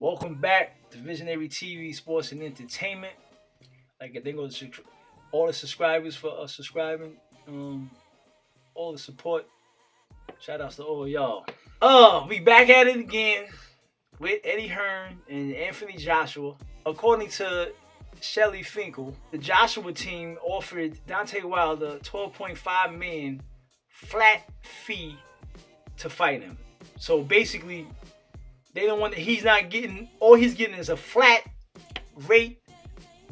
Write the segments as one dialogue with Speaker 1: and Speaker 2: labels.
Speaker 1: Welcome back to Visionary TV, Sports and Entertainment. Like I think all the subscribers for subscribing, all the support. Shout outs to all y'all. We back at it again with Eddie Hearn and Anthony Joshua. According to Shelly Finkel, the Joshua team offered Deontay Wilder $12.5 million flat fee to fight him. So basically, they don't want. He's not getting. All he's getting is a flat rate,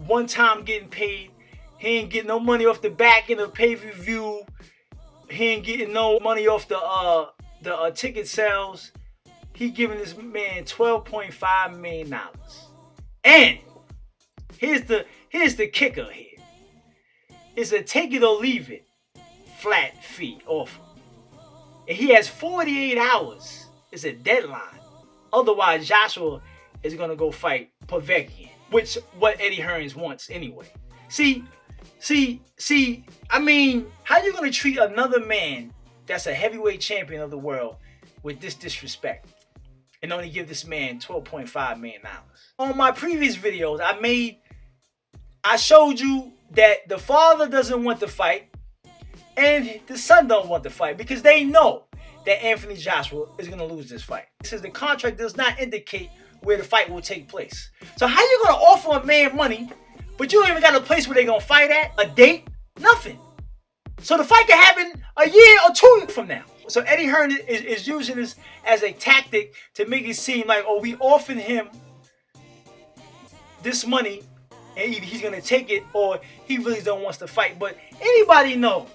Speaker 1: one time getting paid. He ain't getting no money off the back end of pay-per-view. He ain't getting no money off the ticket sales. He giving this man $12.5 million. And here's the kicker here. It's a take it or leave it flat fee offer. And he has 48 hours. It's a deadline. Otherwise, Joshua is going to go fight Povetkin, which what Eddie Hearn wants anyway. See, I mean, how you going to treat another man that's a heavyweight champion of the world with this disrespect and only give this man $12.5 million? On my previous videos, I showed you that the father doesn't want to fight and the son don't want to fight because they know that Anthony Joshua is going to lose this fight. It says the contract does not indicate where the fight will take place. So how you going to offer a man money, but you don't even got a place where they're going to fight at? A date? Nothing. So the fight could happen a year or 2 from now. So Eddie Hearn is using this as a tactic to make it seem like, oh, we offered him this money and either he's going to take it or he really don't want to fight. But anybody know,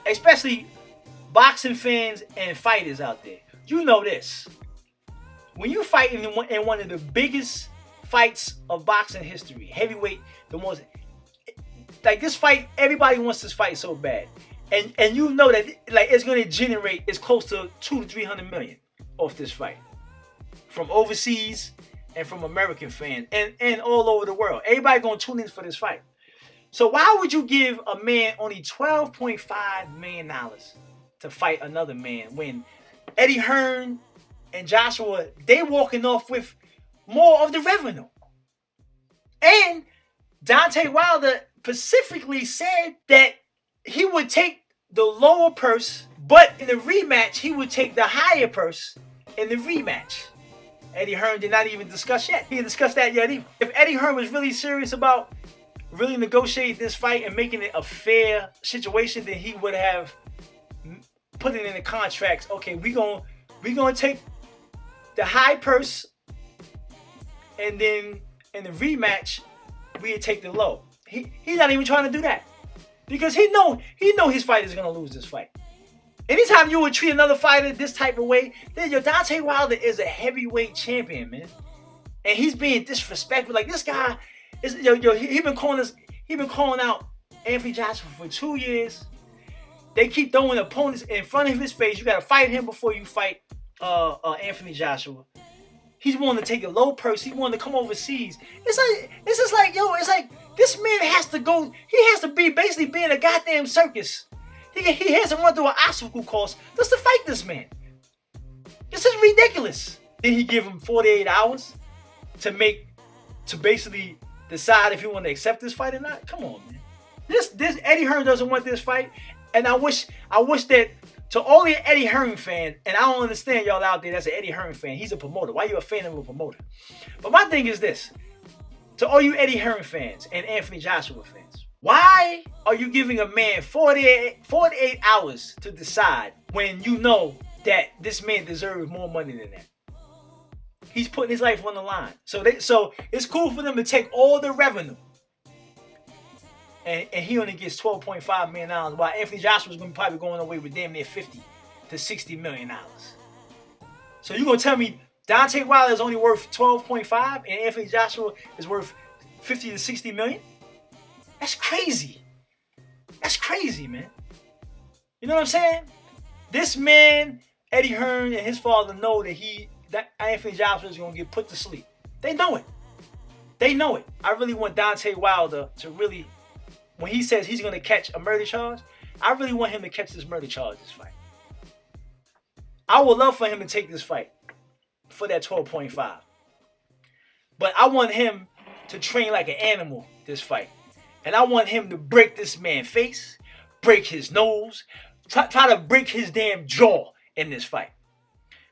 Speaker 1: especially boxing fans and fighters out there, you know this. When you fight in one of the biggest fights of boxing history, heavyweight, the most, like this fight, everybody wants this fight so bad. And you know that like it's going to generate, it's close to 200 to 300 million off this fight. From overseas and from American fans and all over the world. Everybody going to tune in for this fight. So why would you give a man only $12.5 million to fight another man when Eddie Hearn and Joshua, they walking off with more of the revenue? And Deontay Wilder specifically said that he would take the lower purse, but in the rematch, he would take the higher purse in the rematch. Eddie Hearn did not even discuss yet. He didn't discuss that yet either. If Eddie Hearn was really serious about really negotiating this fight and making it a fair situation, then he would have put it in the contracts. Okay, we gonna take the high purse, and then in the rematch we take the low. He's not even trying to do that because he know his fighter is gonna lose this fight. Anytime you would treat another fighter this type of way, then your Deontay Wilder is a heavyweight champion, man, and he's being disrespectful. Like this guy is he been calling out Anthony Joshua for 2 years. They keep throwing opponents in front of his face. You got to fight him before you fight Anthony Joshua. He's willing to take a low purse. He's willing to come overseas. It's just like, yo, it's like this man has to go. He has to be basically being a goddamn circus. He has to run through an obstacle course just to fight this man. This is ridiculous. Then he give him 48 hours to basically decide if he want to accept this fight or not. Come on, man. This Eddie Hearn doesn't want this fight. And I wish that to all the Eddie Hearn fans, and I don't understand y'all out there that's an Eddie Hearn fan. He's a promoter. Why are you a fan of a promoter? But my thing is this. To all you Eddie Hearn fans and Anthony Joshua fans, why are you giving a man 48 hours to decide when you know that this man deserves more money than that? He's putting his life on the line. So it's cool for them to take all the revenue. And he only gets $12.5 million, while Anthony Joshua's going to probably going away with damn near $50 to $60 million. So you're going to tell me Deontay Wilder is only worth $12.5 and Anthony Joshua is worth $50 to $60 million? That's crazy. That's crazy, man. You know what I'm saying? This man, Eddie Hearn, and his father know that Anthony Joshua is going to get put to sleep. They know it. They know it. I really want Deontay Wilder to really, when he says he's going to catch a murder charge, I really want him to catch this murder charge this fight. I would love for him to take this fight. for that 12.5. But I want him to train like an animal this fight. And I want him to break this man's face, break his nose, try to break his damn jaw in this fight.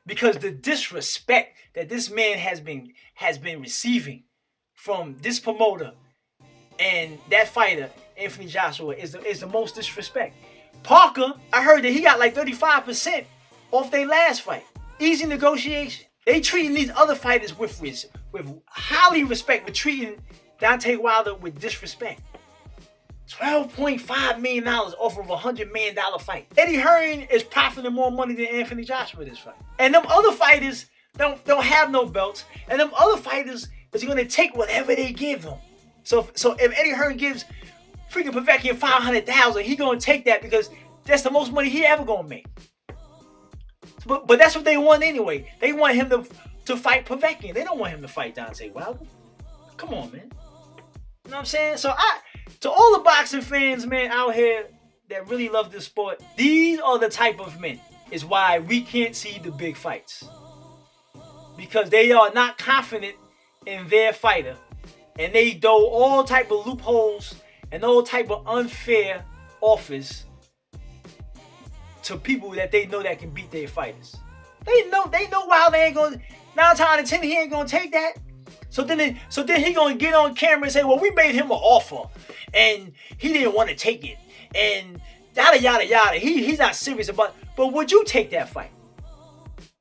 Speaker 1: Because the disrespect that this man has been receiving from this promoter and that fighter, Anthony Joshua, is the most disrespect. Parker, I heard that he got like 35% off their last fight. Easy negotiation. They treating these other fighters with highly respect, but treating Deontay Wilder with disrespect. $12.5 million off of a $100 million fight. Eddie Hearn is profiting more money than Anthony Joshua this fight. And them other fighters don't have no belts. And them other fighters is going to take whatever they give them. So if Eddie Hearn gives freaking Povetkin $500,000, he going to take that because that's the most money he ever going to make. But that's what they want anyway. They want him to fight Povetkin. They don't want him to fight Deontay Wilder. Come on, man. You know what I'm saying? So to all the boxing fans, man, out here that really love this sport, these are the type of men is why we can't see the big fights. Because they are not confident in their fighter. And they do all type of loopholes and all type of unfair offers to people that they know that can beat their fighters. They know Wilder ain't going 9 times out of 10 he ain't gonna take that. So then he gonna get on camera and say, well, we made him an offer and he didn't want to take it and yada yada yada. He's not serious about it. But would you take that fight?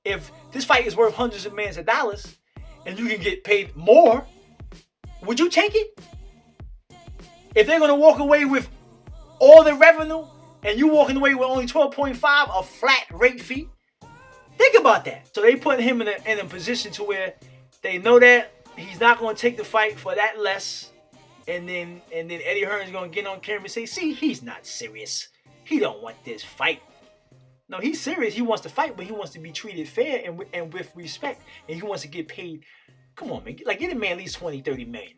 Speaker 1: If this fight is worth hundreds of millions of dollars and you can get paid more, would you take it? If they're gonna walk away with all the revenue and you walking away with only 12.5, a flat rate fee, think about that. So they put him in a position to where they know that he's not going to take the fight for that less, and then Eddie Hearn is going to get on camera and say, see, he's not serious. He don't want this fight. No, he's serious. He wants to fight, but he wants to be treated fair and with respect, and he wants to get paid. Come on, man. Like, get a man at least $20, $30 million.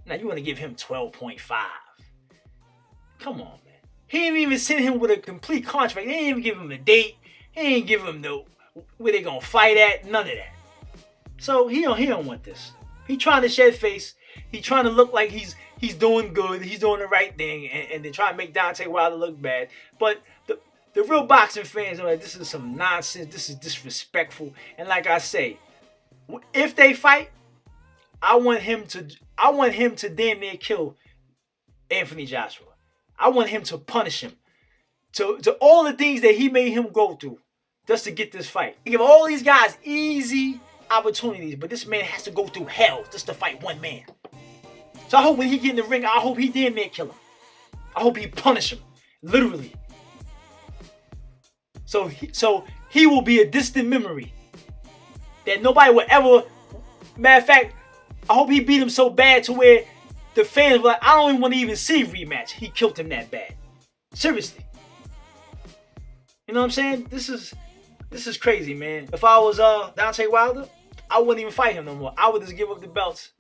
Speaker 1: Now, you want to give him 12.5. Come on, man. He didn't even send him with a complete contract. They didn't even give him a date. He didn't give him where they going to fight at. None of that. So he don't want this. He trying to shed face. He trying to look like he's doing good. He's doing the right thing, and then trying to make Deontay Wilder look bad. But the real boxing fans are like, this is some nonsense. This is disrespectful. And like I say, if they fight, I want him to damn near kill Anthony Joshua. I want him to punish him. To all the things that he made him go through just to get this fight. He give all these guys easy opportunities, but this man has to go through hell just to fight one man. So I hope when he get in the ring, I hope he damn near kill him. I hope he punish him, literally. So he will be a distant memory that nobody will ever. Matter of fact, I hope he beat him so bad to where the fans were like, I don't even want to even see a rematch. He killed him that bad. Seriously. You know what I'm saying? This is crazy, man. If I was Deontay Wilder, I wouldn't even fight him no more. I would just give up the belts.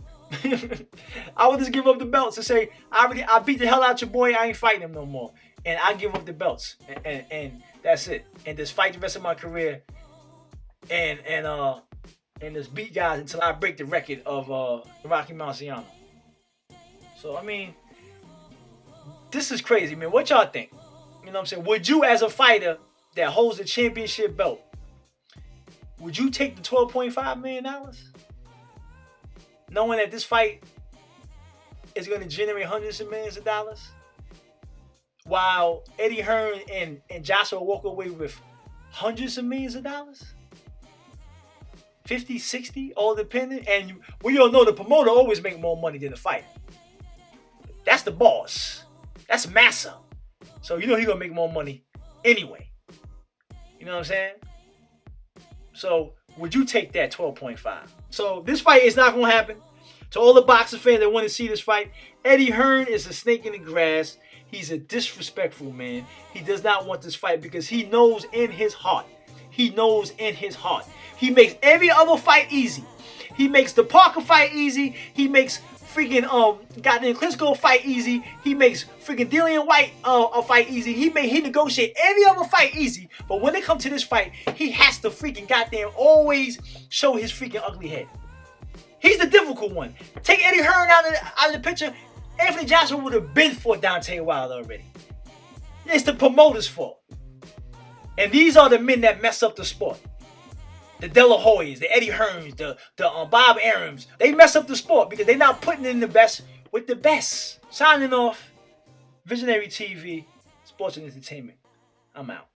Speaker 1: I would just give up the belts and say, I beat the hell out your boy. I ain't fighting him no more. And I give up the belts. And that's it. And just fight the rest of my career. And just beat guys until I break the record of Rocky Marciano. So, I mean, this is crazy, man. What y'all think? You know what I'm saying? Would you, as a fighter that holds the championship belt, would you take the $12.5 million? Knowing that this fight is going to generate hundreds of millions of dollars? While Eddie Hearn and Joshua walk away with hundreds of millions of dollars? 50, 60, all depending. And we all know the promoter always make more money than the fighter. That's the boss. That's Massa. So you know he's going to make more money anyway. You know what I'm saying? So would you take that 12.5? So this fight is not going to happen. To all the boxing fans that want to see this fight, Eddie Hearn is a snake in the grass. He's a disrespectful man. He does not want this fight because he knows in his heart. He knows in his heart. He makes every other fight easy. He makes the Parker fight easy. He makes freaking goddamn Klitschko fight easy. He makes freaking Dillian White a fight easy. He negotiate every other fight easy. But when it comes to this fight, he has to freaking goddamn always show his freaking ugly head. He's the difficult one. Take Eddie Hearn out of the picture. Anthony Joshua would have been for Deontay Wilder already. It's the promoter's fault. And these are the men that mess up the sport. The De La Hoyas, the Eddie Hearns, the Bob Arums. They mess up the sport because they're not putting in the best with the best. Signing off, Visionary TV, Sports and Entertainment. I'm out.